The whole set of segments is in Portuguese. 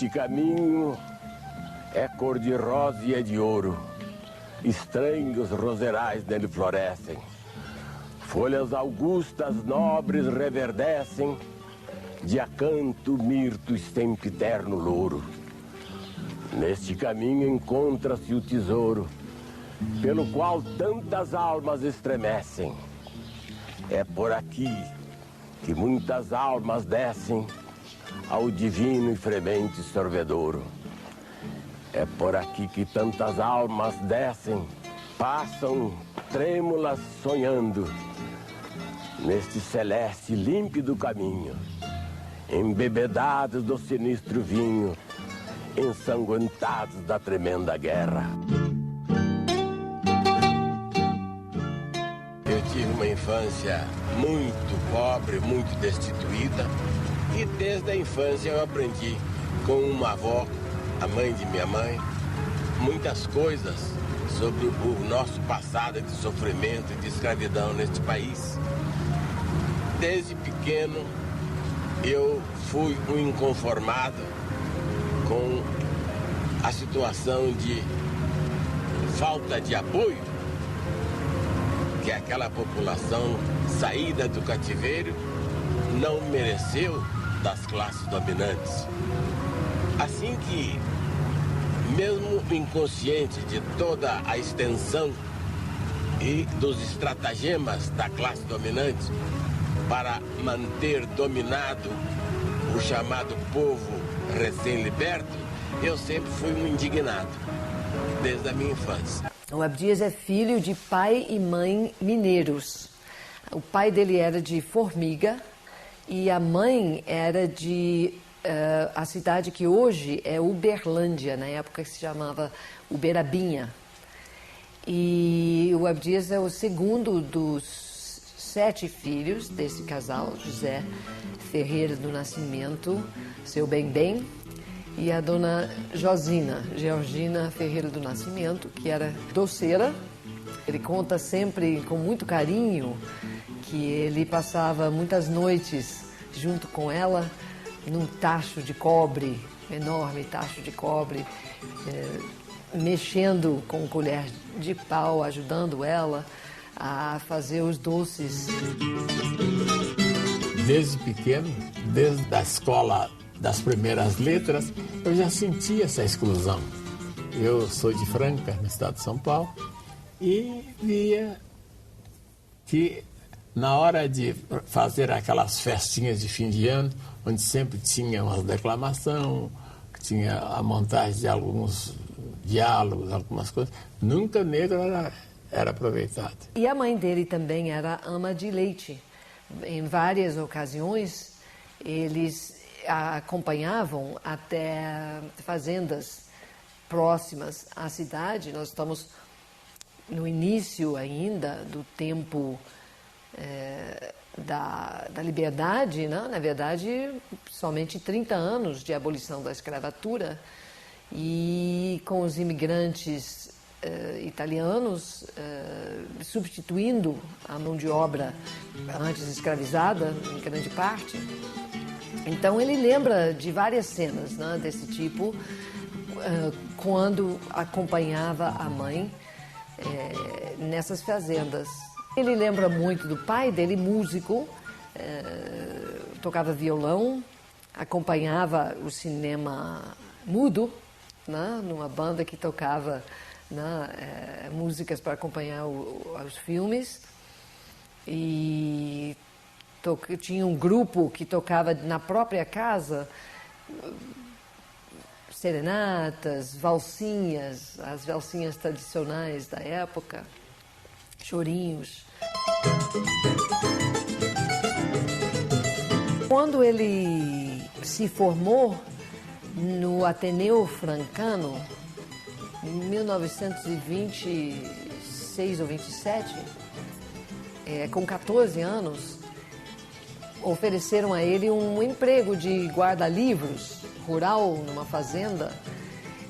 Este caminho é cor-de-rosa e é de ouro. Estranhos roserais nele florescem. Folhas augustas, nobres, reverdecem. De acanto, mirto, sempiterno louro. Neste caminho encontra-se o tesouro, pelo qual tantas almas estremecem. É por aqui que muitas almas descem ao divino e fremente sorvedouro. É por aqui que tantas almas descem, passam trêmulas sonhando, neste celeste e límpido caminho, embebedados do sinistro vinho, ensanguentados da tremenda guerra. Eu tive uma infância muito pobre, muito destituída, e desde a infância eu aprendi com uma avó, a mãe de minha mãe, muitas coisas sobre o nosso passado de sofrimento e de escravidão neste país. Desde pequeno eu fui um inconformado com a situação de falta de apoio que aquela população saída do cativeiro não mereceu das classes dominantes. Assim que, mesmo inconsciente de toda a extensão e dos estratagemas da classe dominante para manter dominado o chamado povo recém-liberto, eu sempre fui um indignado, desde a minha infância. O Abdias é filho de pai e mãe mineiros. O pai dele era de Formiga e a mãe era de a cidade que hoje é Uberlândia, na época que se chamava Uberabinha. E o Abdias é o segundo dos 7 filhos desse casal, José Ferreira do Nascimento, seu bem-bem, e a dona Josina, Georgina Ferreira do Nascimento, que era doceira. Ele conta sempre com muito carinho que ele passava muitas noites junto com ela num tacho de cobre, enorme tacho de cobre, mexendo com colher de pau, ajudando ela a fazer os doces. Desde pequeno, desde a escola das primeiras letras, eu já sentia essa exclusão. Eu sou de Franca, no estado de São Paulo, e via que na hora de fazer aquelas festinhas de fim de ano, onde sempre tinha uma declamação, tinha a montagem de alguns diálogos, algumas coisas, nunca negro era aproveitado. E a mãe dele também era ama de leite. Em várias ocasiões, eles a acompanhavam até fazendas próximas à cidade. Nós estamos no início ainda do tempo da liberdade, né? Na verdade, somente 30 anos de abolição da escravatura, e com os imigrantes italianos substituindo a mão de obra antes escravizada, em grande parte. Então ele lembra de várias cenas, né, desse tipo, quando acompanhava a mãe nessas fazendas. Ele lembra muito do pai dele, músico, tocava violão, acompanhava o cinema mudo, né, numa banda que tocava, né, músicas para acompanhar os filmes. E tinha um grupo que tocava na própria casa serenatas, valsinhas, as valsinhas tradicionais da época, chorinhos. Quando ele se formou no Ateneu Francano, em 1926 ou 27, com 14 anos, ofereceram a ele um emprego de guarda-livros rural numa fazenda,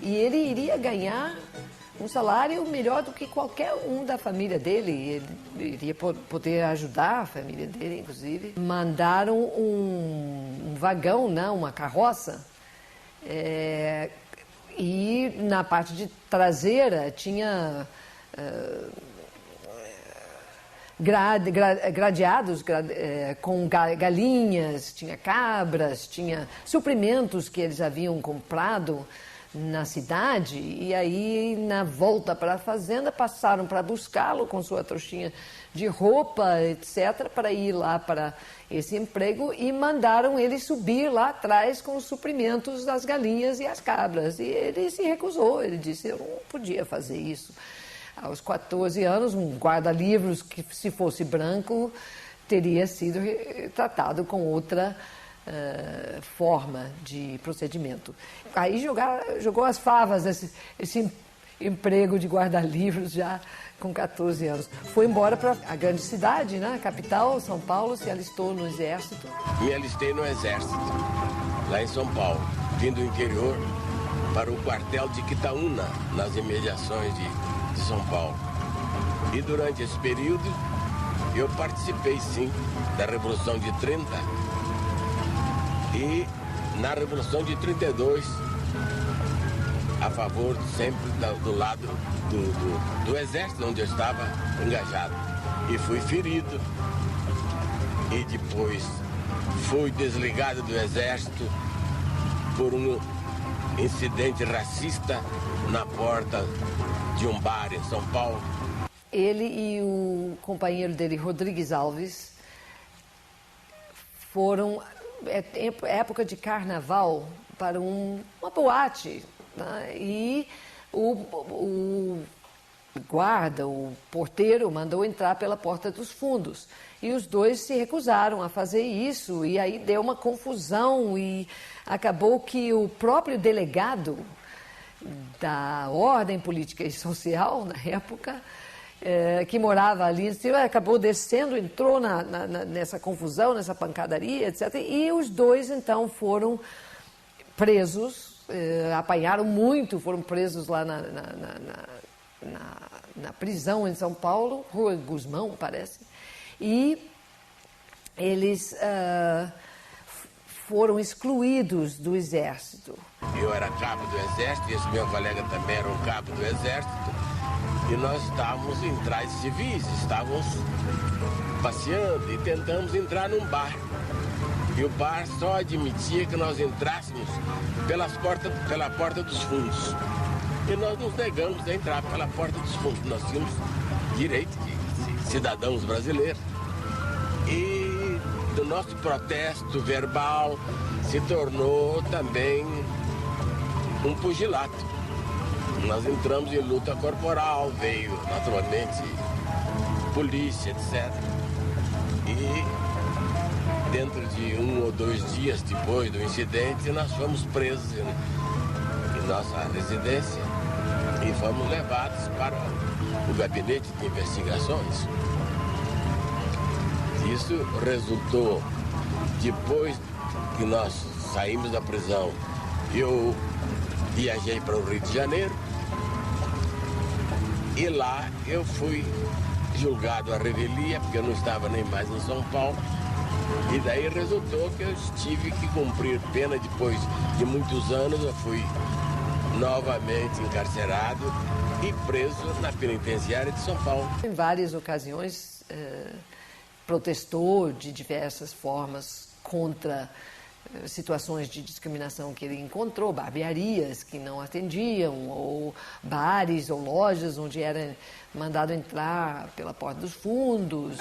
e ele iria ganhar um salário melhor do que qualquer um da família dele. Ele iria poder ajudar a família dele, inclusive. Mandaram um vagão, né, uma carroça, E na parte de traseira tinha gradeados com galinhas, tinha cabras, tinha suprimentos que eles haviam comprado na cidade, e aí na volta para a fazenda passaram para buscá-lo com sua trouxinha de roupa, etc., para ir lá para esse emprego, e mandaram ele subir lá atrás com os suprimentos das galinhas e as cabras. E ele se recusou, ele disse: eu não podia fazer isso. Aos 14 anos, um guarda-livros que, se fosse branco, teria sido tratado com outra forma de procedimento. Aí jogou as favas esse emprego de guarda-livros já com 14 anos. Foi embora para a grande cidade, né? A capital, São Paulo, se alistou no Exército. Me alistei no Exército, lá em São Paulo, vim do interior para o quartel de Quitaúna, nas imediações de São Paulo. E durante esse período, eu participei, sim, da Revolução de 30 e na Revolução de 32, a favor sempre do lado do Exército, onde eu estava engajado. E fui ferido e depois fui desligado do Exército por um incidente racista na porta de um bar em São Paulo. Ele e o companheiro dele, Rodrigues Alves, foram, época de carnaval, para uma boate, né? E o guarda, o porteiro, mandou entrar pela porta dos fundos. E os dois se recusaram a fazer isso, e aí deu uma confusão, e acabou que o próprio delegado da Ordem Política e Social, na época, que morava ali, acabou descendo, entrou nessa confusão, nessa pancadaria, etc. E os dois, então, foram presos, apanharam muito, foram presos lá na prisão em São Paulo, Rua Guzmão, parece, e eles foram excluídos do Exército. Eu era cabo do Exército, e esse meu colega também era um cabo do Exército, e nós estávamos em trajes civis, estávamos passeando e tentamos entrar num bar. E o bar só admitia que nós entrássemos pela porta dos fundos. E nós nos negamos a entrar pela porta dos fundos. Nós tínhamos direito de cidadãos brasileiros. E do nosso protesto verbal se tornou também um pugilato. Nós entramos em luta corporal, veio naturalmente polícia, etc. E dentro de 1 ou 2 dias depois do incidente, nós fomos presos em nossa residência e fomos levados para o gabinete de investigações. Isso resultou, depois que nós saímos da prisão, eu viajei para o Rio de Janeiro e lá eu fui julgado à revelia, porque eu não estava nem mais em São Paulo. E daí resultou que eu tive que cumprir pena. Depois de muitos anos, eu fui novamente encarcerado e preso na penitenciária de São Paulo. Em várias ocasiões, protestou de diversas formas contra situações de discriminação que ele encontrou, barbearias que não atendiam, ou bares ou lojas onde era mandado entrar pela porta dos fundos.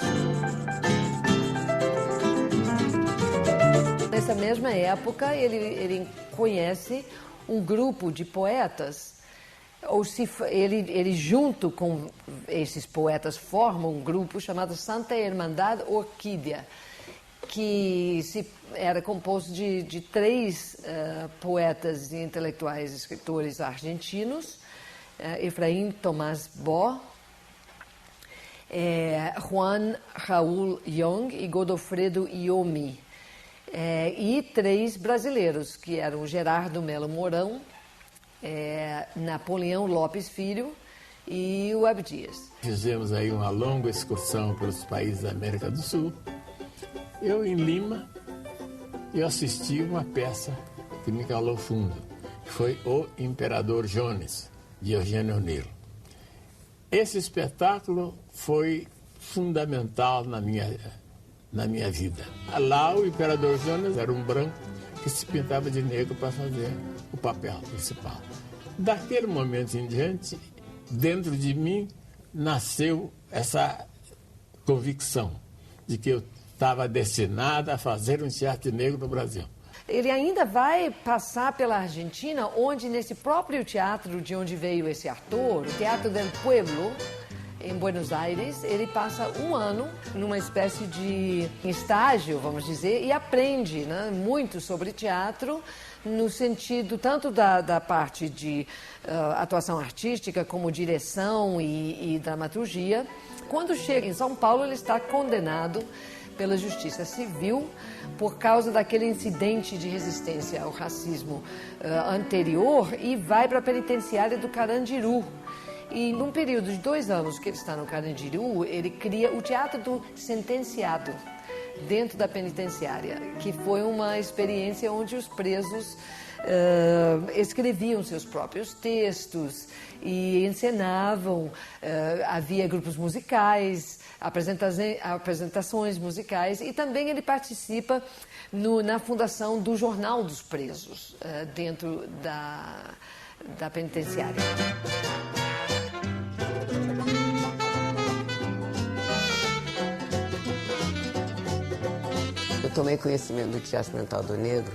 Nessa mesma época, ele conhece um grupo de poetas, ele junto com esses poetas forma um grupo chamado Santa Irmandad Orquídea, que era composto de 3 poetas e intelectuais, escritores argentinos, Efraín Tomás Bo, Juan Raúl Young e Godofredo Iomi, e 3 brasileiros, que eram Gerardo Melo Mourão, Napoleão Lopes Filho e o Abdias. Fizemos aí uma longa excursão pelos países da América do Sul. Eu, em Lima, eu assisti uma peça que me calou fundo. foi O Imperador Jones, de Eugênio O'Neill. Esse espetáculo foi fundamental na minha vida. Lá o Imperador Jones era um branco que se pintava de negro para fazer o papel principal. Daquele momento em diante, dentro de mim, nasceu essa convicção de que eu estava destinado a fazer um teatro negro no Brasil. Ele ainda vai passar pela Argentina, onde nesse próprio teatro de onde veio esse ator, o Teatro del Pueblo, em Buenos Aires, ele passa um ano numa espécie de estágio, vamos dizer, e aprende, né, muito sobre teatro, no sentido tanto da parte de atuação artística, como direção e dramaturgia. Quando chega em São Paulo, ele está condenado pela Justiça Civil por causa daquele incidente de resistência ao racismo anterior e vai para a penitenciária do Carandiru. E num período de 2 anos que ele está no Carandiru, ele cria o Teatro do Sentenciado, dentro da penitenciária, que foi uma experiência onde os presos escreviam seus próprios textos e encenavam, havia grupos musicais, apresentações musicais, e também ele participa na fundação do Jornal dos Presos, dentro da penitenciária. Eu tomei conhecimento do Teatro Experimental do Negro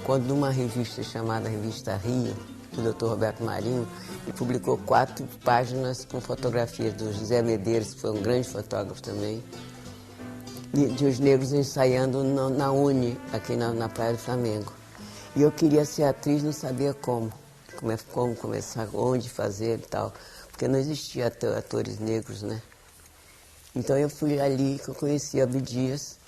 quando, numa revista chamada Revista Rio, do Dr. Roberto Marinho, ele publicou 4 páginas com fotografias do José Medeiros, que foi um grande fotógrafo também, de os negros ensaiando na Uni, aqui na Praia do Flamengo. E eu queria ser atriz, não sabia como começar, onde fazer e tal, porque não existia atores negros, né? Então eu fui ali que eu conheci Abdias.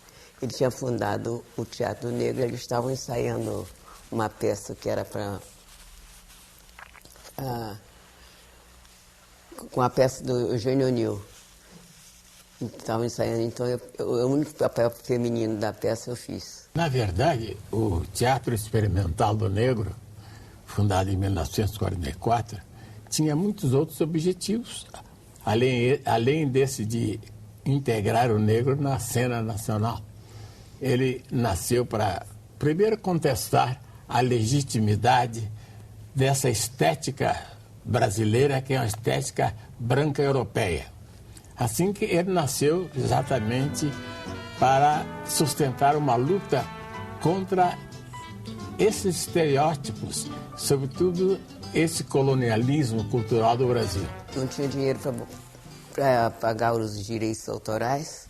Ele tinha fundado o Teatro Negro, eles estavam ensaiando uma peça que era para... com a peça do Eugênio O'Neill. Estavam ensaiando, então o único papel feminino da peça eu fiz. Na verdade, o Teatro Experimental do Negro, fundado em 1944, tinha muitos outros objetivos, além desse de integrar o negro na cena nacional. Ele nasceu para, primeiro, contestar a legitimidade dessa estética brasileira, que é uma estética branca europeia. Assim que ele nasceu exatamente para sustentar uma luta contra esses estereótipos, sobretudo esse colonialismo cultural do Brasil. Não tinha dinheiro para pagar os direitos autorais.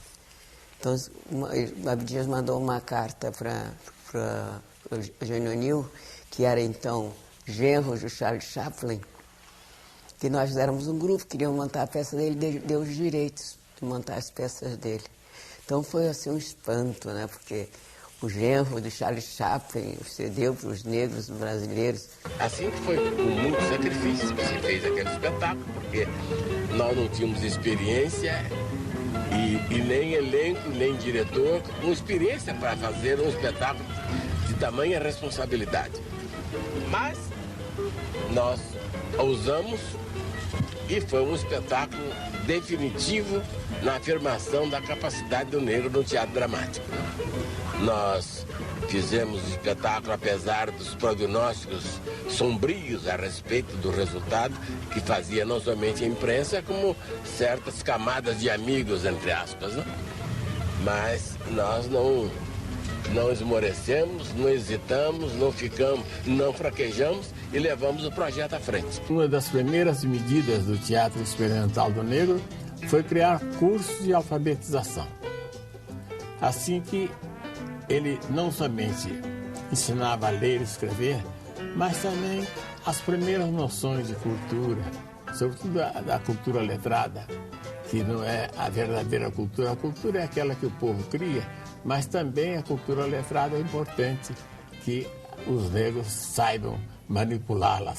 Então, o Abdias mandou uma carta para o Eugênio O'Neill, que era então genro do Charles Chaplin, que nós éramos um grupo, queríamos montar a peça dele, deu os direitos de montar as peças dele. Então foi assim um espanto, né? Porque o genro do Charles Chaplin cedeu para os negros brasileiros. Assim que foi com muito sacrifício que se fez aquele espetáculo, porque nós não tínhamos experiência e nem elenco, nem diretor, com experiência para fazer um espetáculo de tamanha responsabilidade. Mas nós ousamos e foi um espetáculo definitivo na afirmação da capacidade do negro no teatro dramático. Nós fizemos o espetáculo apesar dos prognósticos sombrios a respeito do resultado que fazia não somente a imprensa, como certas camadas de amigos, entre aspas, né? Mas nós não esmorecemos, não hesitamos, não fraquejamos e levamos o projeto à frente. Uma das primeiras medidas do Teatro Experimental do Negro foi criar cursos de alfabetização. Assim que ele não somente ensinava a ler e escrever, mas também as primeiras noções de cultura, sobretudo da cultura letrada, que não é a verdadeira cultura. A cultura é aquela que o povo cria, mas também a cultura letrada é importante que os negros saibam manipulá-la,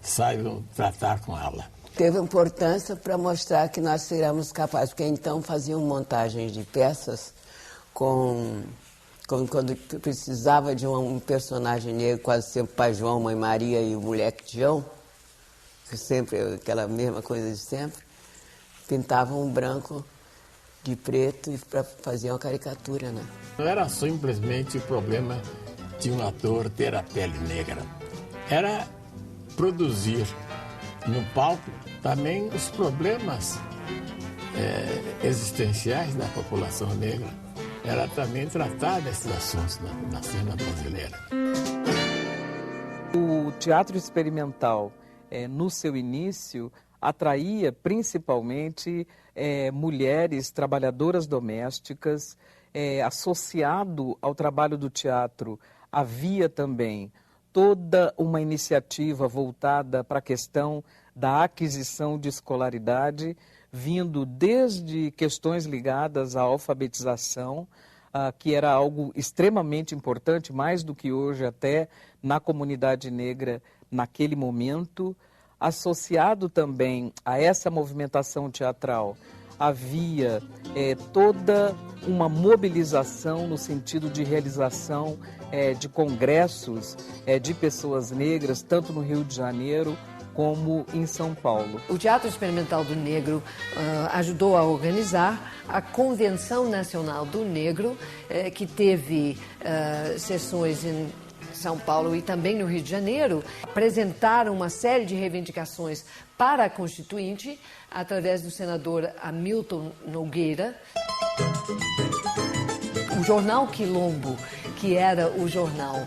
saibam tratar com ela. Teve importância para mostrar que nós seríamos capazes, porque então faziam montagens de peças com quando precisava de um personagem negro, quase sempre Pai João, Mãe Maria e o Moleque João, sempre aquela mesma coisa de sempre, pintavam um branco de preto e para fazer uma caricatura, né? Não era simplesmente o problema de um ator ter a pele negra. Era produzir no palco também os problemas existenciais da população negra. Era também tratar desses assuntos na cena brasileira. O teatro experimental, no seu início, atraía principalmente mulheres trabalhadoras domésticas. Associado ao trabalho do teatro, havia também toda uma iniciativa voltada para a questão da aquisição de escolaridade, vindo desde questões ligadas à alfabetização, que era algo extremamente importante, mais do que hoje até na comunidade negra naquele momento. Associado também a essa movimentação teatral, havia toda uma mobilização no sentido de realização de congressos de pessoas negras, tanto no Rio de Janeiro como em São Paulo. O Teatro Experimental do Negro ajudou a organizar a Convenção Nacional do Negro, que teve sessões em São Paulo e também no Rio de Janeiro. Apresentaram uma série de reivindicações para a Constituinte, através do senador Hamilton Nogueira. O jornal Quilombo, que era o jornal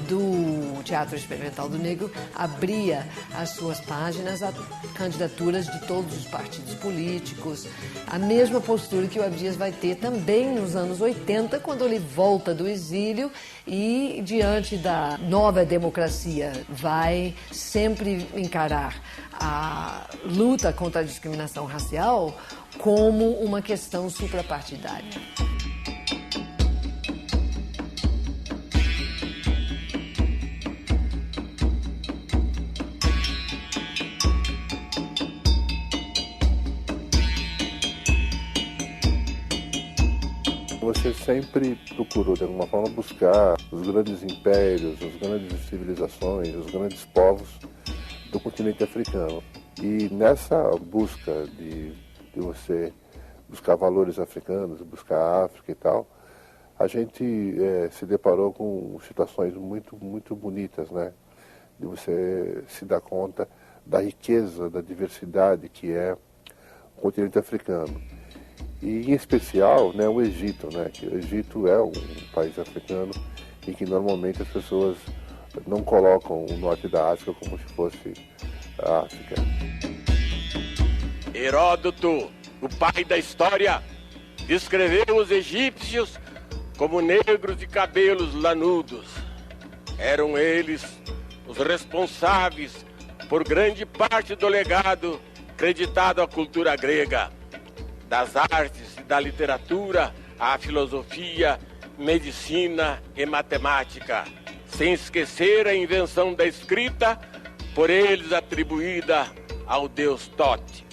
do Teatro Experimental do Negro, abria as suas páginas a candidaturas de todos os partidos políticos. A mesma postura que o Abdias vai ter também nos anos 80, quando ele volta do exílio e, diante da nova democracia, vai sempre encarar a luta contra a discriminação racial como uma questão suprapartidária. Você sempre procurou, de alguma forma, buscar os grandes impérios, as grandes civilizações, os grandes povos do continente africano. E nessa busca de você buscar valores africanos, buscar a África e tal, a gente se deparou com situações muito, muito bonitas, né? De você se dar conta da riqueza, da diversidade que é o continente africano. E, em especial, né, o Egito, né, que o Egito é um país africano e que normalmente as pessoas não colocam o norte da África como se fosse a África. Heródoto, o pai da história, descreveu os egípcios como negros de cabelos lanudos. Eram eles os responsáveis por grande parte do legado creditado à cultura grega. Das artes e da literatura, à filosofia, medicina e matemática, sem esquecer a invenção da escrita, por eles atribuída ao deus Tote.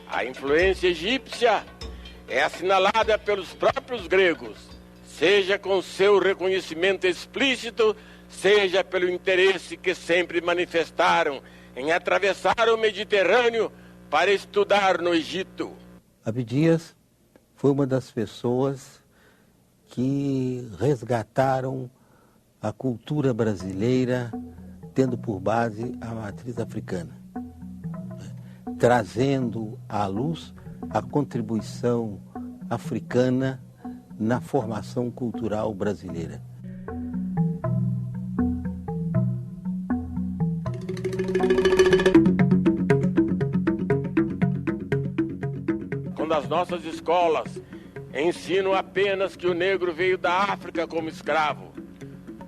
A influência egípcia é assinalada pelos próprios gregos, seja com seu reconhecimento explícito, seja pelo interesse que sempre manifestaram em atravessar o Mediterrâneo para estudar no Egito. Abdias foi uma das pessoas que resgataram a cultura brasileira, tendo por base a matriz africana, trazendo à luz a contribuição africana na formação cultural brasileira. Quando as nossas escolas ensinam apenas que o negro veio da África como escravo,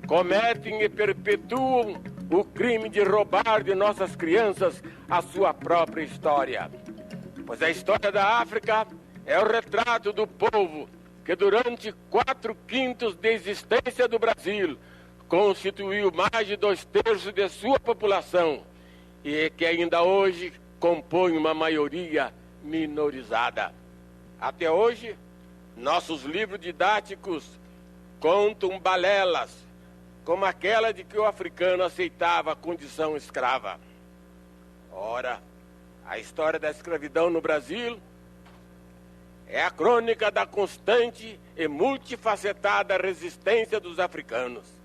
cometem e perpetuam o crime de roubar de nossas crianças a sua própria história. Pois a história da África é o retrato do povo que durante 4/5 da existência do Brasil constituiu mais de 2/3 de sua população e que ainda hoje compõe uma maioria minorizada. Até hoje, nossos livros didáticos contam balelas, como aquela de que o africano aceitava a condição escrava. Ora, a história da escravidão no Brasil é a crônica da constante e multifacetada resistência dos africanos.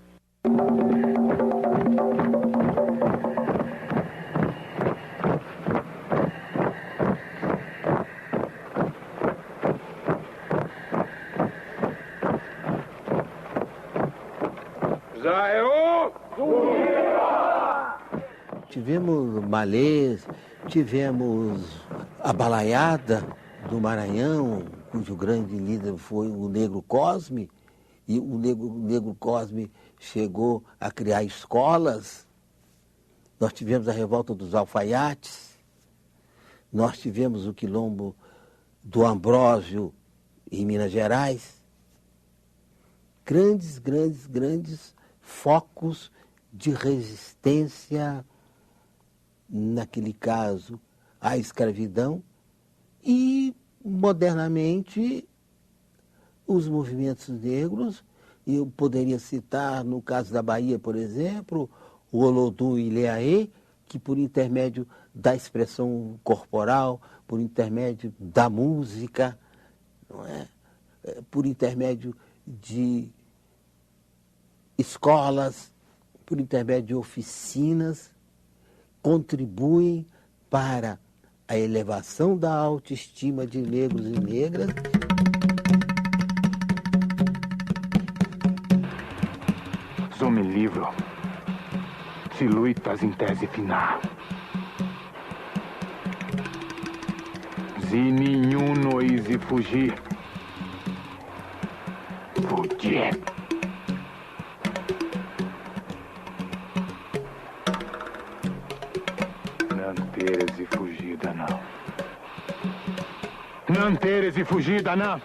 Tivemos malês, tivemos a balaiada do Maranhão, cujo grande líder foi o Negro Cosme, e o Negro Cosme chegou a criar escolas. Nós tivemos a revolta dos alfaiates, nós tivemos o quilombo do Ambrósio em Minas Gerais. Grandes focos de resistência, naquele caso, à escravidão, e, modernamente, os movimentos negros. Eu poderia citar, no caso da Bahia, por exemplo, o Olodum Ileaê, que, por intermédio da expressão corporal, por intermédio da música, não é? Por intermédio de escolas, por intermédio de oficinas, contribuem para a elevação da autoestima de negros e negras. Sou me livro, se lutas em tese final. Se nenhum nois e fugir, fugir. Não teres e fugida, não. Não teres e fugida, não.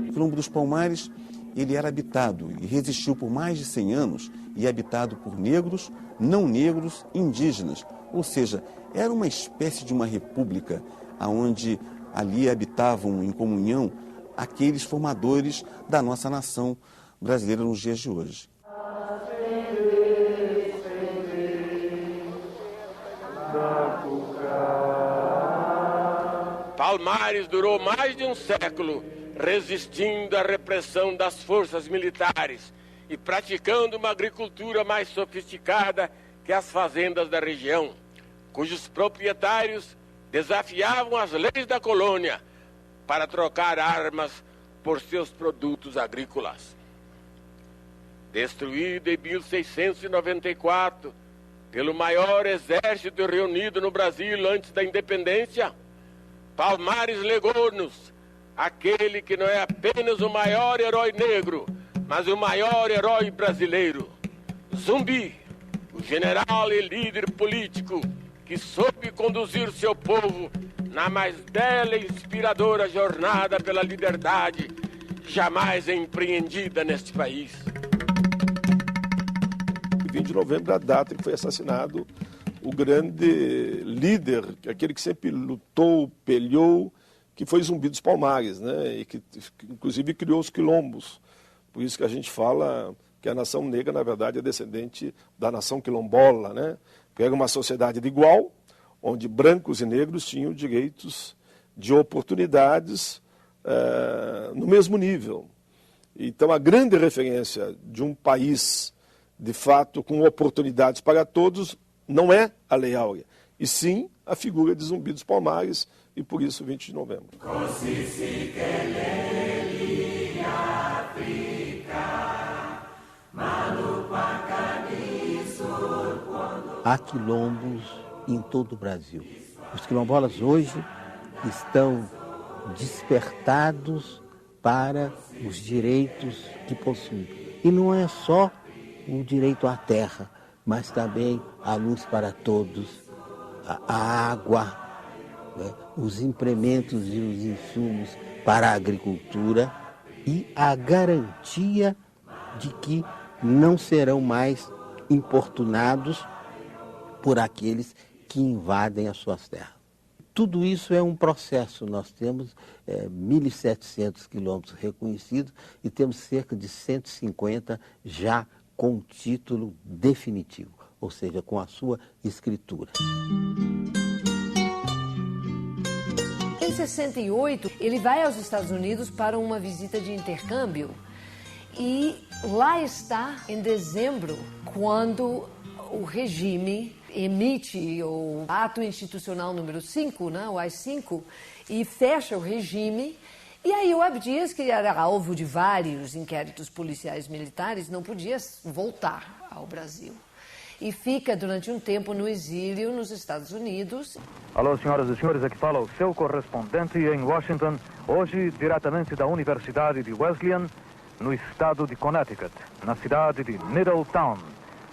O Quilombo dos Palmares, ele era habitado e resistiu por mais de 100 anos e habitado por negros, não negros, indígenas. Ou seja, era uma espécie de uma república onde ali habitavam em comunhão aqueles formadores da nossa nação brasileira nos dias de hoje. Palmares durou mais de um século resistindo à repressão das forças militares e praticando uma agricultura mais sofisticada que as fazendas da região, cujos proprietários desafiavam as leis da colônia para trocar armas por seus produtos agrícolas. Destruído em 1694 pelo maior exército reunido no Brasil antes da independência, Palmares legou-nos aquele que não é apenas o maior herói negro, mas o maior herói brasileiro. Zumbi, o general e líder político que soube conduzir seu povo na mais bela e inspiradora jornada pela liberdade jamais empreendida neste país. 20 de novembro é a data que foi assassinado o grande líder, aquele que sempre lutou, peleou, que foi Zumbi dos Palmares, né? E que inclusive criou os quilombos. Por isso que a gente fala que a nação negra, na verdade, é descendente da nação quilombola, né? Pega uma sociedade de igual, onde brancos e negros tinham direitos de oportunidades no mesmo nível. Então, a grande referência de um país, de fato, com oportunidades para todos, não é a Lei Áurea, e sim a figura de Zumbi dos Palmares, e por isso 20 de novembro. Há quilombos em todo o Brasil. Os quilombolas hoje estão despertados para os direitos que possuem. E não é só o direito à terra, mas também a luz para todos, a água, né, os implementos e os insumos para a agricultura e a garantia de que não serão mais importunados por aqueles que invadem as suas terras. Tudo isso é um processo. Nós temos 1.700 quilômetros reconhecidos e temos cerca de 150 já com título definitivo, ou seja, com a sua escritura. Em 68, ele vai aos Estados Unidos para uma visita de intercâmbio e lá está em dezembro, quando o regime emite o ato institucional número 5, né, o AI-5, e fecha o regime. E aí o Abdias, que era alvo de vários inquéritos policiais militares, não podia voltar ao Brasil. E fica durante um tempo no exílio nos Estados Unidos. Alô, senhoras e senhores, aqui fala o seu correspondente em Washington, hoje diretamente da Universidade de Wesleyan, no estado de Connecticut, na cidade de Middletown.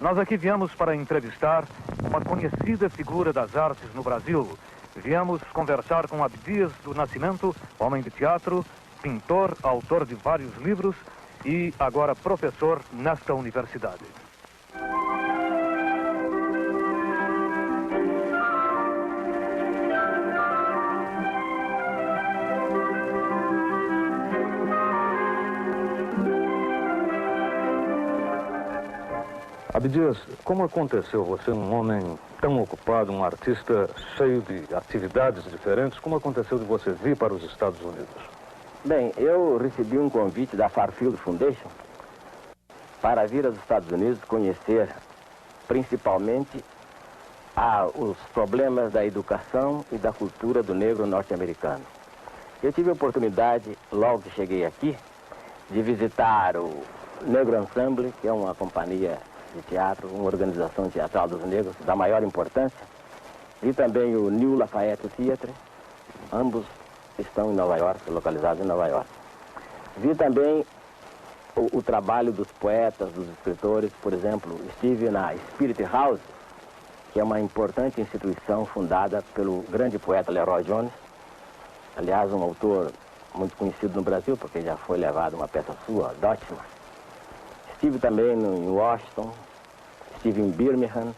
Nós aqui viemos para entrevistar uma conhecida figura das artes no Brasil. Viemos conversar com Abdias do Nascimento, homem de teatro, pintor, autor de vários livros e agora professor nesta universidade. Abdias, como aconteceu você, um homem tão ocupado, um artista cheio de atividades diferentes, como aconteceu de você vir para os Estados Unidos? Bem, eu recebi um convite da Farfield Foundation para vir aos Estados Unidos conhecer principalmente os problemas da educação e da cultura do negro norte-americano. Eu tive a oportunidade, logo que cheguei aqui, de visitar o Negro Ensemble, que é uma companhia de teatro, uma organização teatral dos negros da maior importância. Vi também o New Lafayette Theatre, ambos estão em Nova York, localizados em Nova York. Vi também o trabalho dos poetas, dos escritores. Por exemplo, estive na Spirit House, que é uma importante instituição fundada pelo grande poeta Leroy Jones, aliás, um autor muito conhecido no Brasil, porque já foi levado uma peça sua, Dutchman. Estive também em Washington, estive em Birmingham,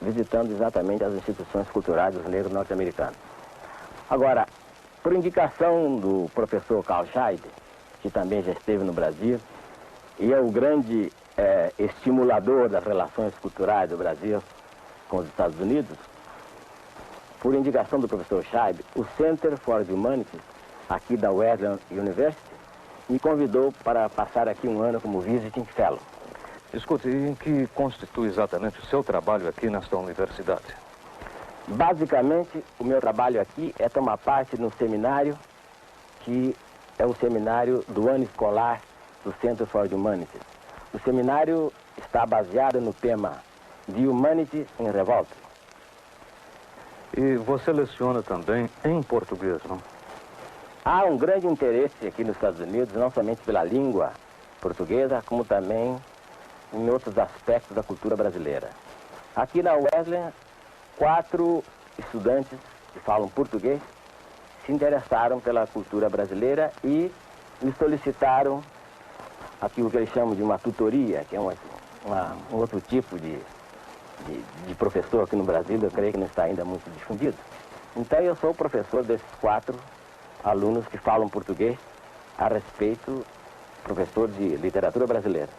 visitando exatamente as instituições culturais dos negros norte-americanos. Agora, por indicação do professor Carl Scheid, que também já esteve no Brasil, e é o grande estimulador das relações culturais do Brasil com os Estados Unidos, por indicação do professor Scheid, o Center for the Humanities, aqui da Wesleyan University, me convidou para passar aqui um ano como Visiting Fellow. Escute, e em que constitui exatamente o seu trabalho aqui nesta universidade? Basicamente, o meu trabalho aqui é tomar parte no seminário, que é o seminário do ano escolar do Center for the Humanities. O seminário está baseado no tema The Humanity in Revolt. E você leciona também em português, não? Há um grande interesse aqui nos Estados Unidos, não somente pela língua portuguesa, como também em outros aspectos da cultura brasileira. Aqui na Wesleyan, 4 estudantes que falam português se interessaram pela cultura brasileira e me solicitaram aquilo que eles chamam de uma tutoria, que é um outro tipo de professor aqui no Brasil, eu creio que não está ainda muito difundido. Então eu sou professor desses 4 alunos que falam português a respeito, professor de literatura brasileira.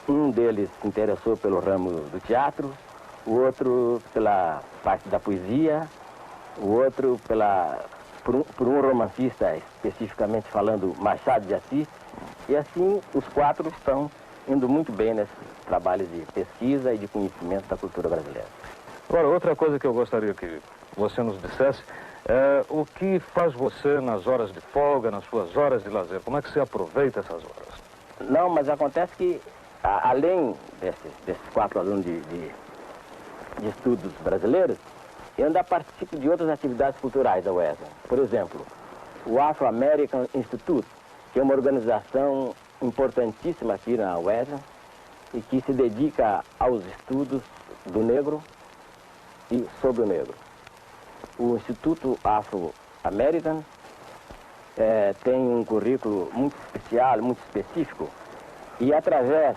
Um deles se interessou pelo ramo do teatro, o outro pela parte da poesia, o outro por um romancista, especificamente falando Machado de Assis, e assim os 4 estão indo muito bem nesse trabalho de pesquisa e de conhecimento da cultura brasileira. Agora, outra coisa que eu gostaria que você nos dissesse é o que faz você nas horas de folga, nas suas horas de lazer? Como é que você aproveita essas horas? Não, mas acontece que, além desses 4 alunos de estudos brasileiros, eu ainda participo de outras atividades culturais da Wesleyan. Por exemplo, o Afro-American Institute, que é uma organização importantíssima aqui na Wesleyan e que se dedica aos estudos do negro e sobre o negro. O Instituto Afro-American tem um currículo muito especial, muito específico, e através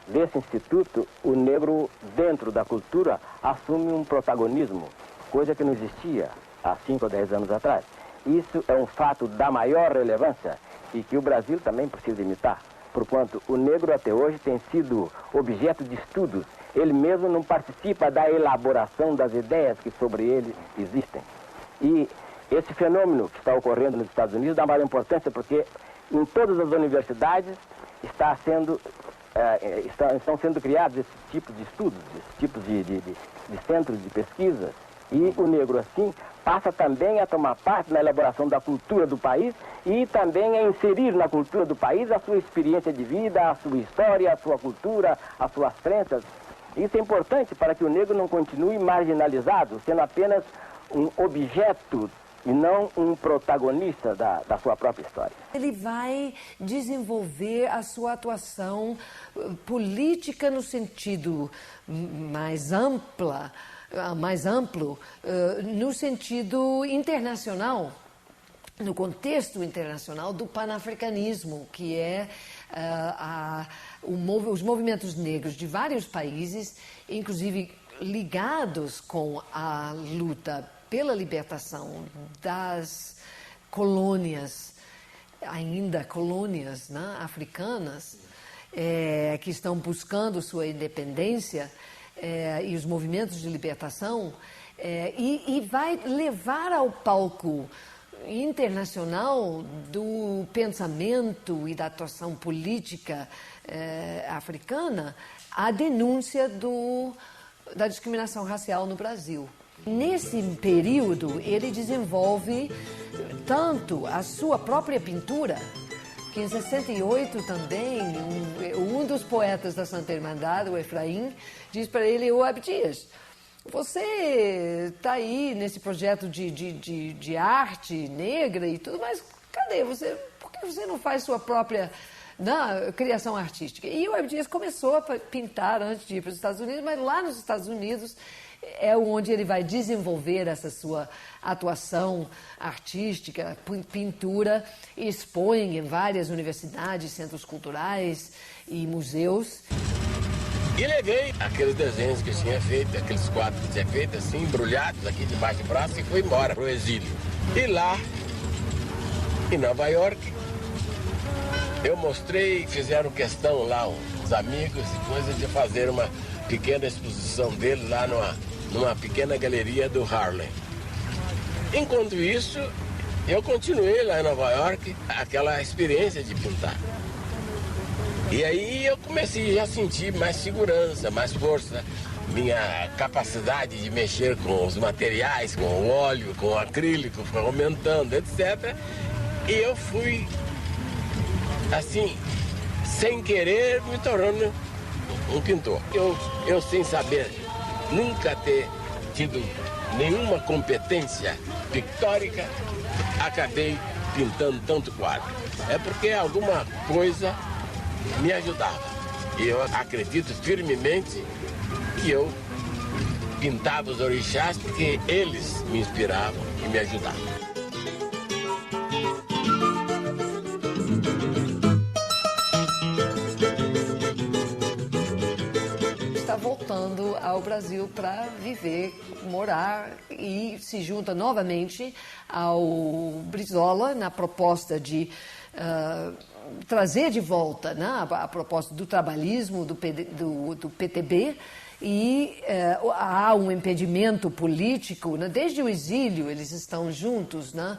desse instituto, o negro, dentro da cultura, assume um protagonismo, coisa que não existia há 5 ou 10 anos atrás. Isso é um fato da maior relevância e que o Brasil também precisa imitar, porquanto o negro até hoje tem sido objeto de estudos. Ele mesmo não participa da elaboração das ideias que sobre ele existem. E esse fenômeno que está ocorrendo nos Estados Unidos dá maior importância porque em todas as universidades estão sendo criados esses tipos de estudos, esses tipos de centros de pesquisa. E o negro, assim, passa também a tomar parte na elaboração da cultura do país e também a inserir na cultura do país a sua experiência de vida, a sua história, a sua cultura, as suas crenças. Isso é importante para que o negro não continue marginalizado, sendo apenas um objeto e não um protagonista da sua própria história. Ele vai desenvolver a sua atuação política no sentido mais amplo, no sentido internacional, no contexto internacional do panafricanismo, que é os movimentos negros de vários países, inclusive ligados com a luta pela libertação das colônias, ainda colônias, né, africanas, que estão buscando sua independência, e os movimentos de libertação, e vai levar ao palco internacional do pensamento e da atuação política africana a denúncia da discriminação racial no Brasil. Nesse período, ele desenvolve tanto a sua própria pintura, que em 68 também, um dos poetas da Santa Irmandade, o Efraim, diz para ele: ô Abdias, você está aí nesse projeto de arte negra e tudo, mas cadê você? Por que você não faz sua própria criação artística? E o Abdias começou a pintar antes de ir para os Estados Unidos, mas lá nos Estados Unidos é onde ele vai desenvolver essa sua atuação artística, pintura, e expõe em várias universidades, centros culturais e museus. E levei aqueles desenhos que eu tinha feito, aqueles quadros que eu tinha feito, assim, embrulhados aqui debaixo do braço, e fui embora para o exílio. E lá, em Nova York, eu mostrei, fizeram questão lá, uns amigos e coisa, de fazer uma pequena exposição dele lá numa pequena galeria do Harlem. Enquanto isso, eu continuei lá em Nova York, aquela experiência de pintar. E aí eu comecei a sentir mais segurança, mais força, minha capacidade de mexer com os materiais, com o óleo, com o acrílico, foi aumentando, etc. E eu fui, assim, sem querer, me tornando um pintor. Eu sem saber, nunca ter tido nenhuma competência pictórica, acabei pintando tanto quadro. É porque alguma coisa me ajudava. E eu acredito firmemente que eu pintava os orixás porque eles me inspiravam e me ajudavam. Está voltando ao Brasil para viver, morar, e se junta novamente ao Brizola na proposta de trazer de volta, né, a proposta do trabalhismo, do PTB, e há um impedimento político, né? Desde o exílio eles estão juntos, né,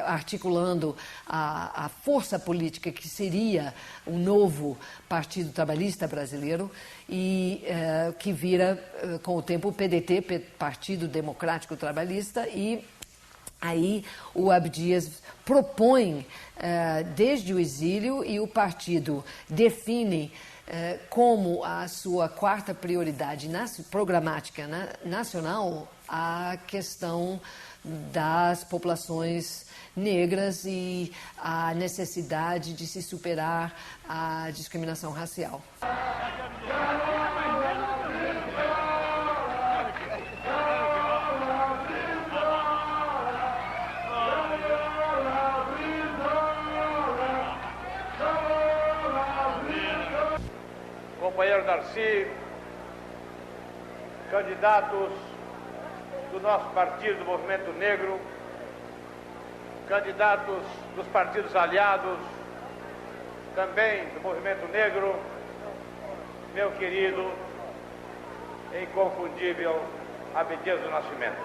articulando a força política que seria o novo Partido Trabalhista Brasileiro, e que vira com o tempo o PDT, Partido Democrático Trabalhista, e aí o Abdias propõe desde o exílio, e o partido define como a sua quarta prioridade programática nacional a questão das populações negras e a necessidade de se superar a discriminação racial. Como companheiro Darcy, candidatos do nosso partido, do Movimento Negro, candidatos dos partidos aliados, também do Movimento Negro, meu querido e inconfundível Abdias do Nascimento.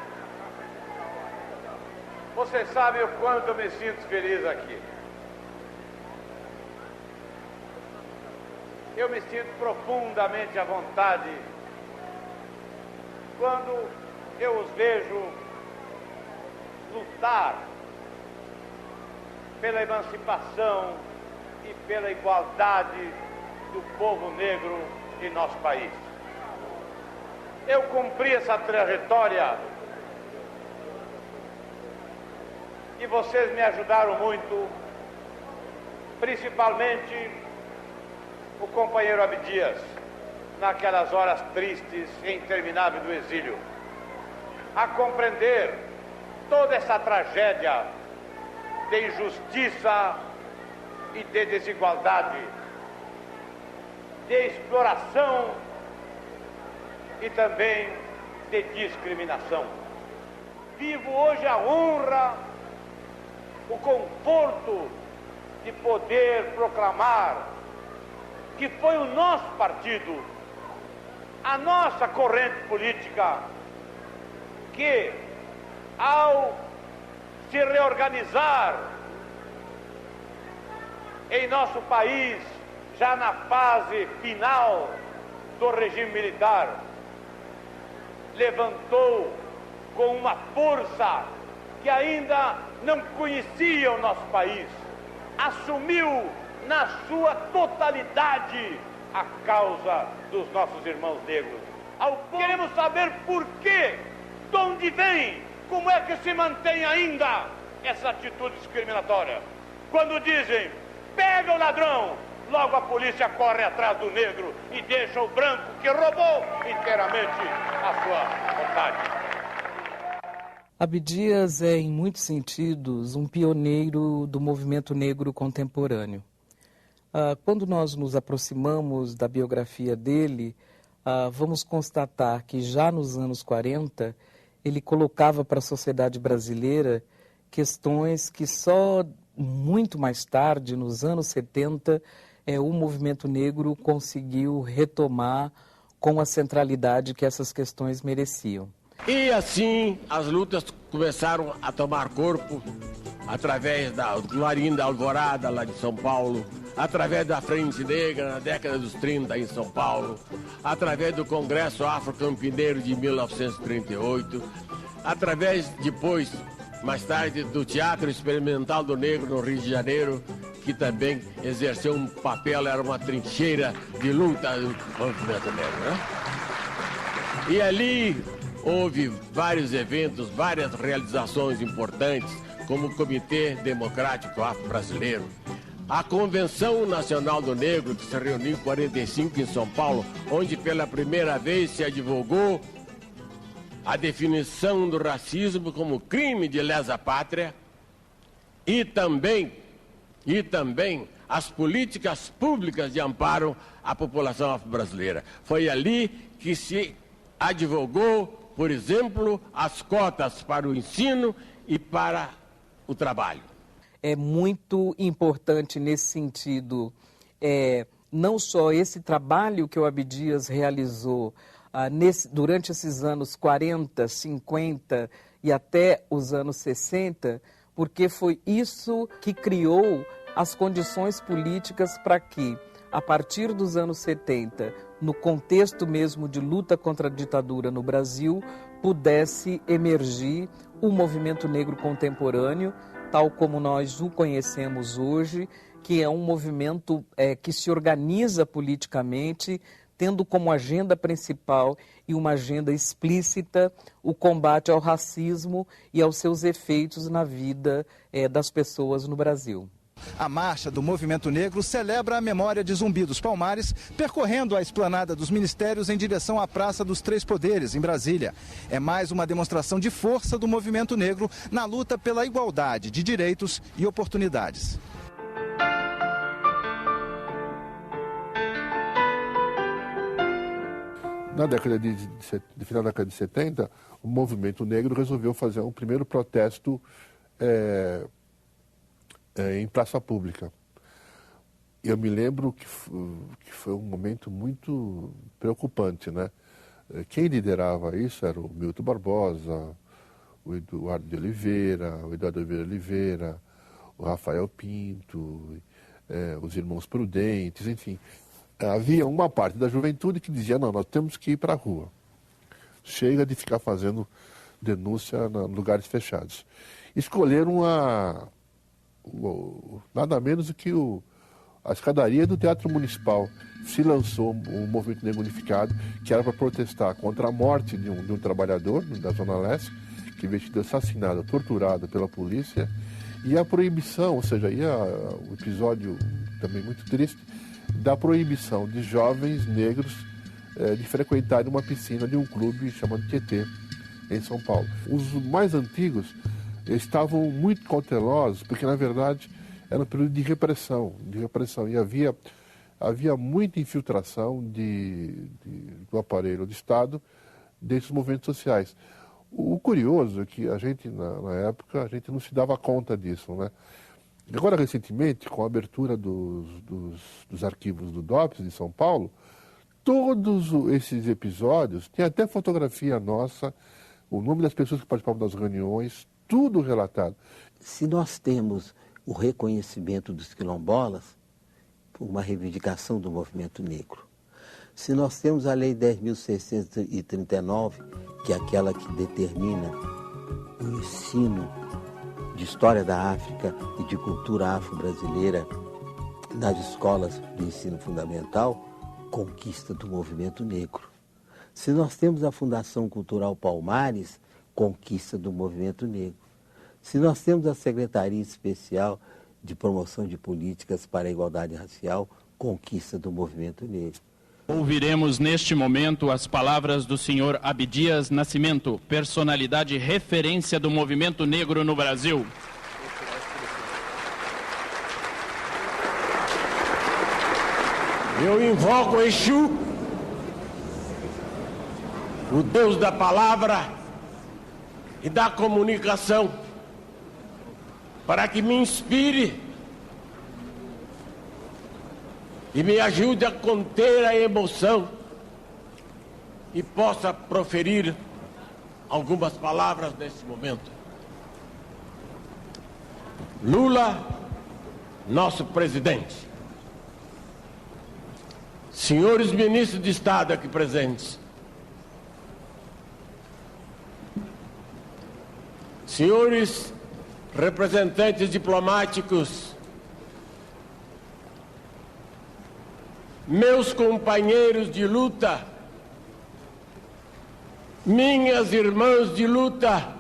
Vocês sabem o quanto eu me sinto feliz aqui. Eu me sinto profundamente à vontade quando eu os vejo lutar pela emancipação e pela igualdade do povo negro em nosso país. Eu cumpri essa trajetória e vocês me ajudaram muito, principalmente o companheiro Abdias, naquelas horas tristes e intermináveis do exílio, a compreender toda essa tragédia de injustiça e de desigualdade, de exploração e também de discriminação. Vivo hoje a honra, o conforto de poder proclamar que foi o nosso partido, a nossa corrente política, que, ao se reorganizar em nosso país, já na fase final do regime militar, levantou com uma força que ainda não conhecia o nosso país, assumiu na sua totalidade a causa dos nossos irmãos negros. Queremos saber por quê, de onde vem, como é que se mantém ainda essa atitude discriminatória. Quando dizem, pega o ladrão, logo a polícia corre atrás do negro e deixa o branco que roubou inteiramente a sua vontade. Abdias é, em muitos sentidos, um pioneiro do movimento negro contemporâneo. Quando nós nos aproximamos da biografia dele, vamos constatar que já nos anos 40, ele colocava para a sociedade brasileira questões que só muito mais tarde, nos anos 70, o movimento negro conseguiu retomar com a centralidade que essas questões mereciam. E assim as lutas começaram a tomar corpo através do Clarim da Alvorada, lá de São Paulo, através da Frente Negra na década dos 30 em São Paulo, através do Congresso Afro-Campineiro de 1938, através depois, mais tarde, do Teatro Experimental do Negro no Rio de Janeiro, que também exerceu um papel, era uma trincheira de luta do movimento negro, né? E ali houve vários eventos, várias realizações importantes, como o Comitê Democrático Afro-Brasileiro, a Convenção Nacional do Negro, que se reuniu em 45 em São Paulo, onde pela primeira vez se advogou a definição do racismo como crime de lesa pátria e também as políticas públicas de amparo à população afro-brasileira. Foi ali que se advogou, por exemplo, as cotas para o ensino e para o trabalho. É muito importante nesse sentido, não só esse trabalho que o Abdias realizou durante esses anos 40, 50 e até os anos 60, porque foi isso que criou as condições políticas para que, a partir dos anos 70, no contexto mesmo de luta contra a ditadura no Brasil, pudesse emergir o movimento negro contemporâneo, tal como nós o conhecemos hoje, que é um movimento que se organiza politicamente, tendo como agenda principal e uma agenda explícita o combate ao racismo e aos seus efeitos na vida das pessoas no Brasil. A marcha do Movimento Negro celebra a memória de Zumbi dos Palmares, percorrendo a esplanada dos ministérios em direção à Praça dos Três Poderes, em Brasília. É mais uma demonstração de força do Movimento Negro na luta pela igualdade de direitos e oportunidades. No final da década de 70, o movimento negro resolveu fazer um primeiro protesto em praça pública. Eu me lembro que foi um momento muito preocupante, né? Quem liderava isso era o Milton Barbosa, o Eduardo de Oliveira, o Rafael Pinto, os irmãos Prudentes, enfim. Havia uma parte da juventude que dizia, não, nós temos que ir para a rua. Chega de ficar fazendo denúncia em lugares fechados. Escolheram nada menos do que a escadaria do Teatro Municipal. Se lançou um movimento negro unificado, que era para protestar contra a morte de um trabalhador da Zona Leste, que veio sido assassinado, torturado pela polícia, e a proibição, ou seja, o episódio também muito triste, da proibição de jovens negros de frequentarem uma piscina de um clube chamado Tietê, em São Paulo. Os mais antigos estavam muito cautelosos, porque, na verdade, era um período de repressão, e havia muita infiltração do aparelho do Estado desses movimentos sociais. O curioso é que a gente, na época, a gente não se dava conta disso, né? Agora, recentemente, com a abertura dos arquivos do DOPS de São Paulo, todos esses episódios, tem até fotografia nossa, o nome das pessoas que participavam das reuniões, tudo relatado. Se nós temos o reconhecimento dos quilombolas, por uma reivindicação do movimento negro, se nós temos a Lei 10.639, que é aquela que determina o ensino de história da África e de cultura afro-brasileira nas escolas de ensino fundamental, conquista do movimento negro. Se nós temos a Fundação Cultural Palmares, conquista do movimento negro. Se nós temos a Secretaria Especial de Promoção de Políticas para a Igualdade Racial, conquista do movimento negro. Ouviremos neste momento as palavras do senhor Abdias Nascimento, personalidade referência do movimento negro no Brasil. Eu invoco Exu, o Deus da palavra e da comunicação, para que me inspire e me ajude a conter a emoção e possa proferir algumas palavras nesse momento. Lula, nosso presidente. Senhores ministros de Estado aqui presentes. Senhores representantes diplomáticos, meus companheiros de luta, minhas irmãs de luta,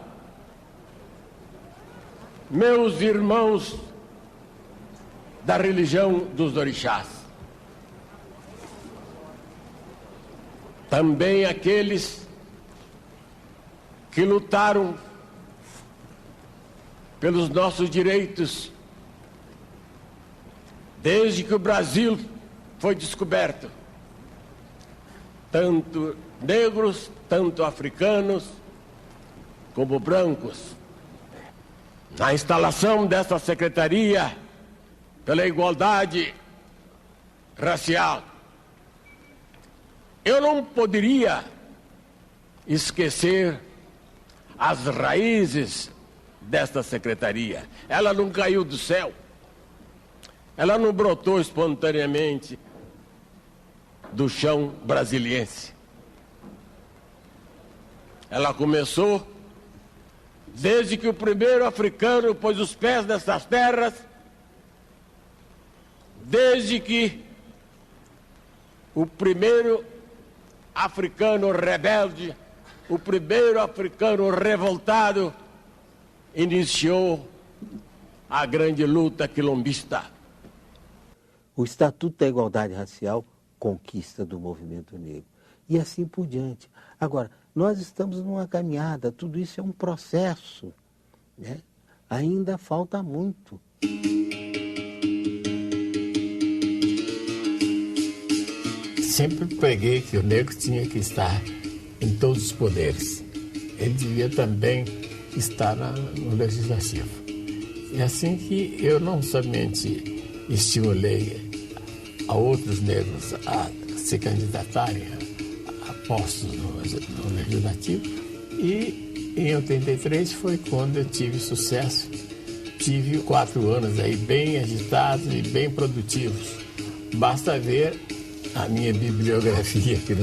meus irmãos da religião dos orixás, também aqueles que lutaram pelos nossos direitos desde que o Brasil foi descoberto, tanto negros, tanto africanos, como brancos. Na instalação dessa Secretaria pela Igualdade Racial, eu não poderia esquecer as raízes desta secretaria. Ela não caiu do céu, ela não brotou espontaneamente do chão brasiliense. Ela começou desde que o primeiro africano pôs os pés nessas terras, desde que o primeiro africano rebelde, o primeiro africano revoltado, iniciou a grande luta quilombista. O Estatuto da Igualdade Racial, conquista do movimento negro. E assim por diante. Agora, nós estamos numa caminhada, tudo isso é um processo, né? Ainda falta muito. sempre preguei que o negro tinha que estar em todos os poderes. Ele devia também estar no legislativo. É assim que eu não somente estimulei a outros negros a se candidatarem a postos no legislativo, e em 83 foi quando eu tive sucesso. Tive 4 anos aí bem agitados e bem produtivos. Basta ver a minha bibliografia aqui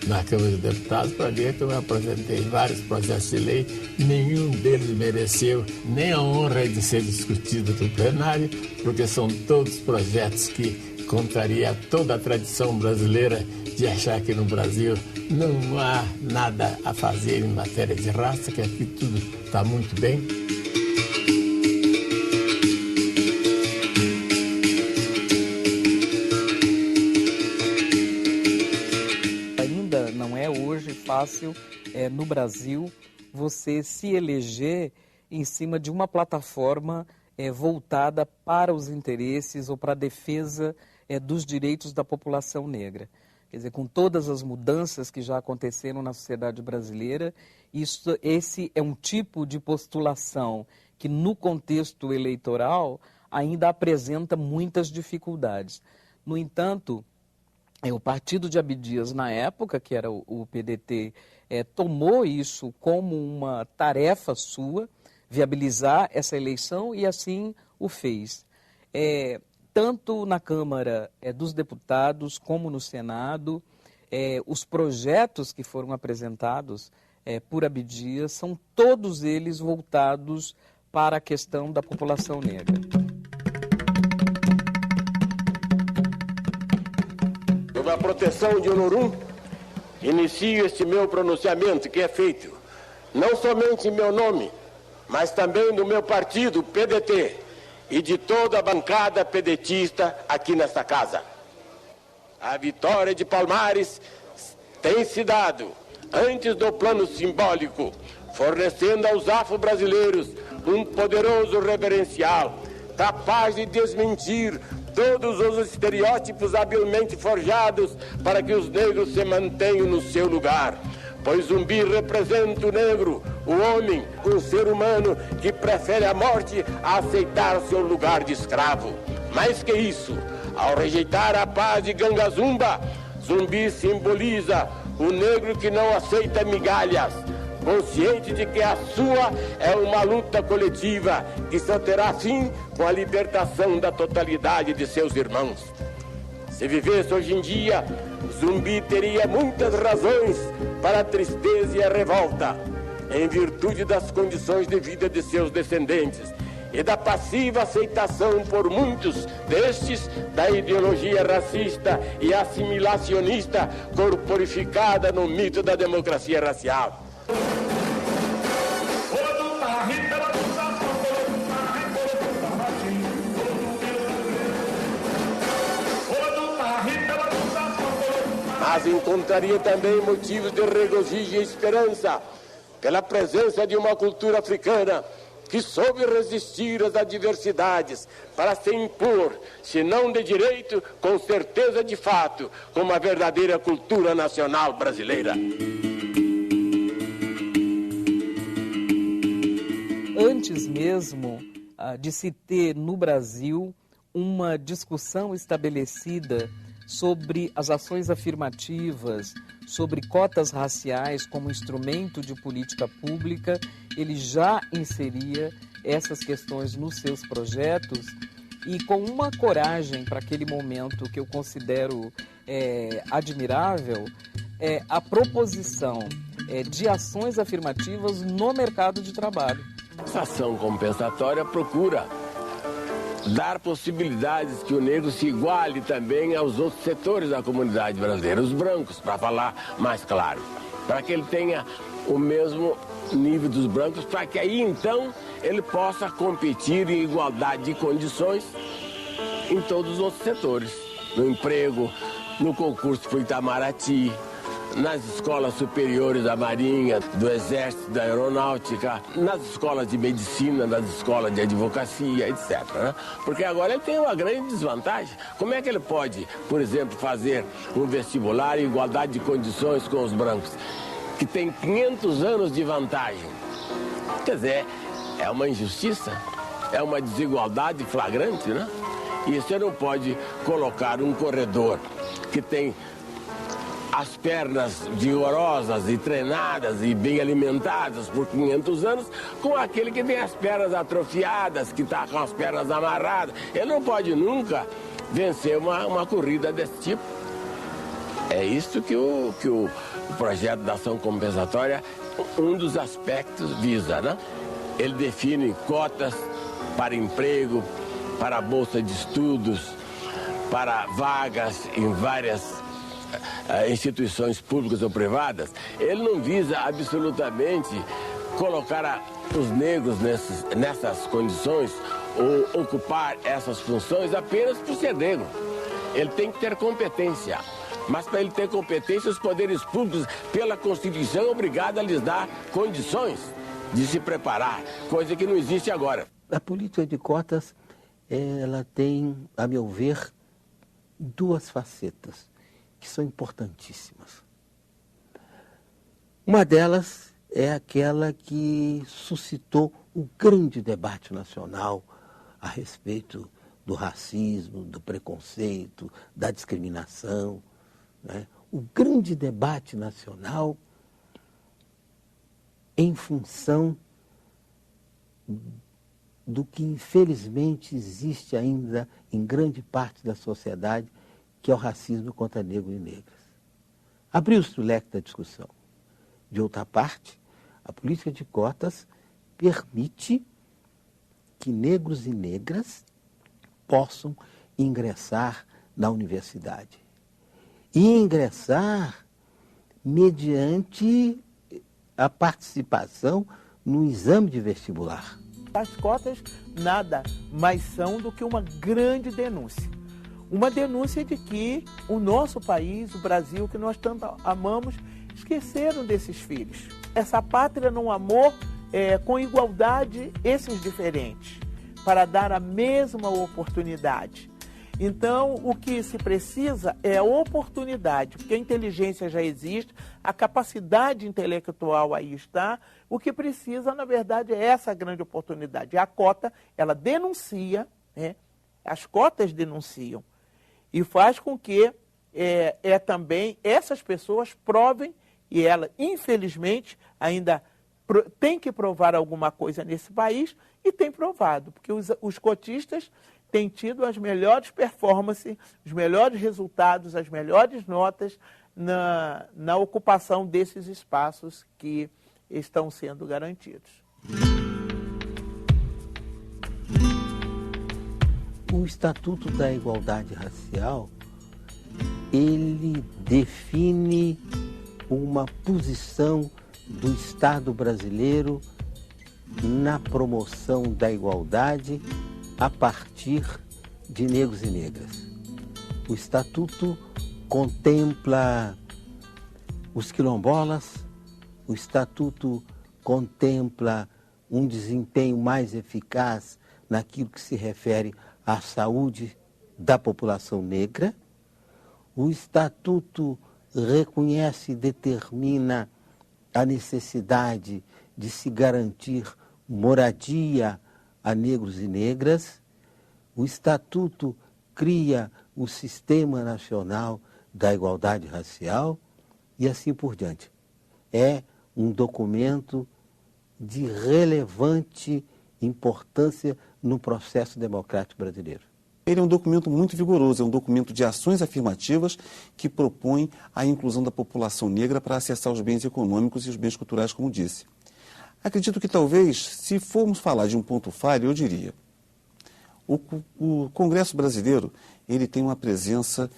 na Câmara dos Deputados para ver que eu apresentei vários projetos de lei, nenhum deles mereceu nem a honra de ser discutido no plenário, porque são todos projetos que contraria toda a tradição brasileira de achar que no Brasil não há nada a fazer em matéria de raça, que aqui tudo está muito bem. Ainda não é hoje fácil no Brasil você se eleger em cima de uma plataforma voltada para os interesses ou para a defesa dos direitos da população negra. Quer dizer, com todas as mudanças que já aconteceram na sociedade brasileira, esse é um tipo de postulação que, no contexto eleitoral, ainda apresenta muitas dificuldades. No entanto, o partido de Abdias, na época, que era o PDT, tomou isso como uma tarefa sua, viabilizar essa eleição, e assim o fez. Tanto na Câmara dos Deputados como no Senado, os projetos que foram apresentados por Abdias são todos eles voltados para a questão da população negra. Sob a proteção de Olorum, inicio este meu pronunciamento, que é feito não somente em meu nome, mas também do meu partido, PDT, e de toda a bancada pedetista aqui nesta casa. A vitória de Palmares tem se dado antes do plano simbólico, fornecendo aos afro-brasileiros um poderoso referencial, capaz de desmentir todos os estereótipos habilmente forjados para que os negros se mantenham no seu lugar. Pois Zumbi representa o negro, o homem, um ser humano que prefere a morte a aceitar seu lugar de escravo. Mais que isso, ao rejeitar a paz de Gangazumba, Zumbi simboliza o negro que não aceita migalhas, consciente de que a sua é uma luta coletiva que só terá fim com a libertação da totalidade de seus irmãos. Se vivesse hoje em dia, Zumbi teria muitas razões para a tristeza e a revolta, em virtude das condições de vida de seus descendentes e da passiva aceitação por muitos destes da ideologia racista e assimilacionista corporificada no mito da democracia racial. Mas encontraria também motivos de regozijo e esperança pela presença de uma cultura africana que soube resistir às adversidades para se impor, se não de direito, com certeza de fato, como a verdadeira cultura nacional brasileira. Antes mesmo de se ter no Brasil uma discussão estabelecida sobre as ações afirmativas, sobre cotas raciais como instrumento de política pública, ele já inseria essas questões nos seus projetos e com uma coragem para aquele momento que eu considero admirável, a proposição de ações afirmativas no mercado de trabalho. Essa ação compensatória procura dar possibilidades que o negro se iguale também aos outros setores da comunidade brasileira, os brancos, para falar mais claro, para que ele tenha o mesmo nível dos brancos, para que aí então ele possa competir em igualdade de condições em todos os outros setores, no emprego, no concurso para o Itamaraty, nas escolas superiores da Marinha, do Exército, da Aeronáutica, nas escolas de medicina, nas escolas de advocacia, etc. Né? Porque agora ele tem uma grande desvantagem. Como é que ele pode, por exemplo, fazer um vestibular em igualdade de condições com os brancos, que tem 500 anos de vantagem? Quer dizer, é uma injustiça, é uma desigualdade flagrante, né? E você não pode colocar um corredor que tem as pernas vigorosas e treinadas e bem alimentadas por 500 anos com aquele que tem as pernas atrofiadas, que está com as pernas amarradas. Ele não pode nunca vencer uma corrida desse tipo. É isso que o projeto da ação compensatória, um dos aspectos visa, né? Ele define cotas para emprego, para a bolsa de estudos, para vagas em várias instituições públicas ou privadas. Ele não visa absolutamente colocar os negros nessas condições ou ocupar essas funções apenas por ser negro. Ele tem que ter competência. Mas para ele ter competência, os poderes públicos, pela Constituição, é obrigado a lhes dar condições de se preparar, coisa que não existe agora. A política de cotas, ela tem, a meu ver, duas facetas que são importantíssimas. Uma delas é aquela que suscitou um grande debate nacional a respeito do racismo, do preconceito, da discriminação, né? O grande debate nacional em função do que infelizmente existe ainda em grande parte da sociedade, que é o racismo contra negros e negras. Abriu-se o leque da discussão. De outra parte, a política de cotas permite que negros e negras possam ingressar na universidade. E ingressar mediante a participação no exame de vestibular. As cotas nada mais são do que uma grande denúncia. Uma denúncia de que o nosso país, o Brasil, que nós tanto amamos, esqueceram desses filhos. Essa pátria não amou com igualdade esses diferentes, para dar a mesma oportunidade. Então, o que se precisa é oportunidade, porque a inteligência já existe, a capacidade intelectual aí está. O que precisa, na verdade, é essa grande oportunidade. A cota, ela denuncia, né? As cotas denunciam, e faz com que também essas pessoas provem, e ela, infelizmente, ainda tem que provar alguma coisa nesse país, e tem provado, porque os cotistas têm tido as melhores performances, os melhores resultados, as melhores notas na ocupação desses espaços que estão sendo garantidos. O Estatuto da Igualdade Racial, ele define uma posição do Estado brasileiro na promoção da igualdade a partir de negros e negras. O Estatuto contempla os quilombolas, o Estatuto contempla um desempenho mais eficaz naquilo que se refere à saúde da população negra. O Estatuto reconhece e determina a necessidade de se garantir moradia a negros e negras. O Estatuto cria o Sistema Nacional da Igualdade Racial e assim por diante. É um documento de relevante importância no processo democrático brasileiro. Ele é um documento muito vigoroso, é um documento de ações afirmativas que propõe a inclusão da população negra para acessar os bens econômicos e os bens culturais, como disse. Acredito que talvez, se formos falar de um ponto falho, eu diria, o Congresso brasileiro ele tem uma presença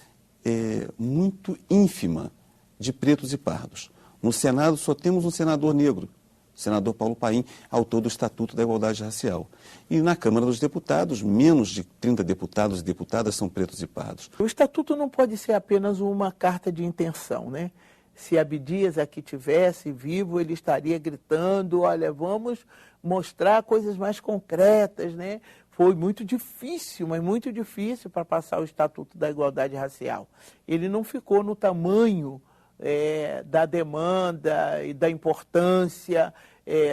muito ínfima de pretos e pardos. No Senado só temos um senador negro, o senador Paulo Paim, autor do Estatuto da Igualdade Racial. E na Câmara dos Deputados, menos de 30 deputados e deputadas são pretos e pardos. O Estatuto não pode ser apenas uma carta de intenção, né? Se Abdias aqui tivesse vivo, ele estaria gritando, olha, vamos mostrar coisas mais concretas, né? Foi muito difícil, mas muito difícil para passar o Estatuto da Igualdade Racial. Ele não ficou no tamanho da demanda e da importância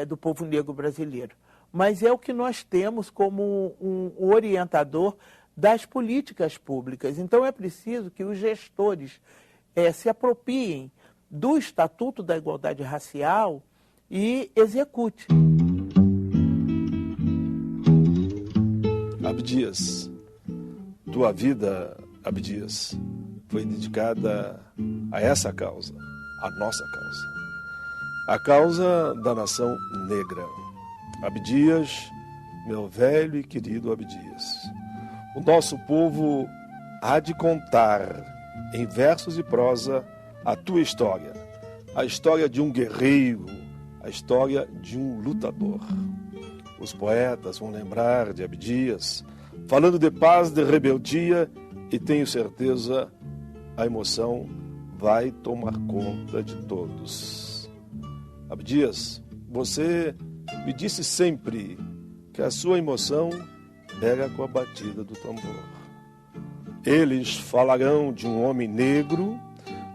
do povo negro brasileiro. Mas é o que nós temos como um orientador das políticas públicas. Então é preciso que os gestores se apropriem do Estatuto da Igualdade Racial e execute. Abdias, tua vida, Abdias, foi dedicada a essa causa, a nossa causa, a causa da nação negra. Abdias, meu velho e querido Abdias, o nosso povo há de contar em versos e prosa a tua história, a história de um guerreiro, a história de um lutador. Os poetas vão lembrar de Abdias, falando de paz, de rebeldia, e tenho certeza a emoção vai tomar conta de todos. Abdias, você me disse sempre que a sua emoção era com a batida do tambor. Eles falarão de um homem negro,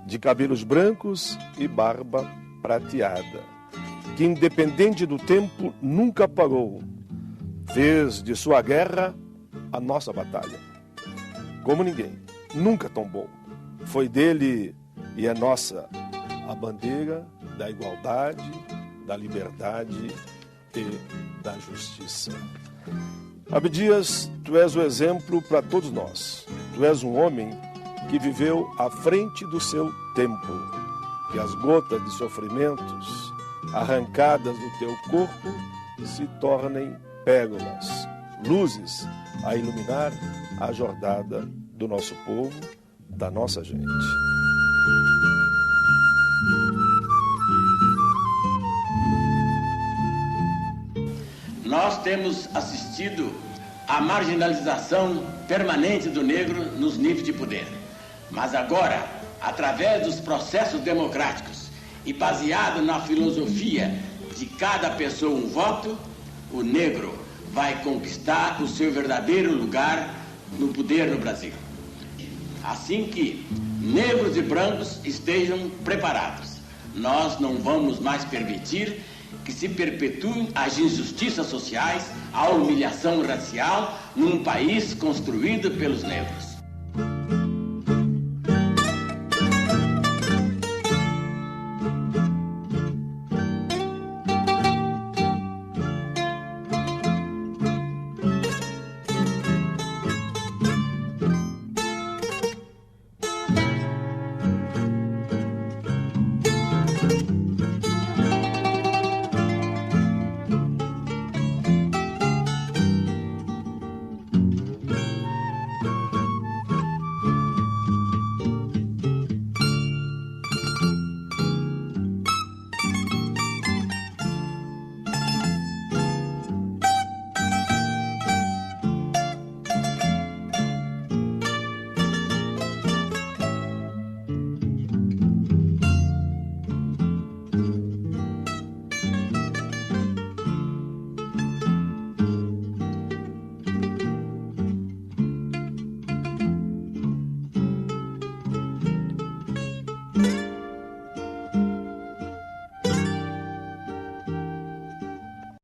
de cabelos brancos e barba prateada, que independente do tempo nunca parou, fez de sua guerra a nossa batalha. Como ninguém, nunca tombou. Foi dele e é nossa a bandeira da igualdade, da liberdade e da justiça. Abdias, tu és o exemplo para todos nós. Tu és um homem que viveu à frente do seu tempo, que as gotas de sofrimentos arrancadas do teu corpo se tornem pérolas, luzes a iluminar a jornada do nosso povo, da nossa gente. Nós temos assistido à marginalização permanente do negro nos níveis de poder. Mas agora, através dos processos democráticos e baseado na filosofia de cada pessoa um voto, o negro vai conquistar o seu verdadeiro lugar no poder no Brasil. Assim que negros e brancos estejam preparados, nós não vamos mais permitir que se perpetuem as injustiças sociais, a humilhação racial num país construído pelos negros.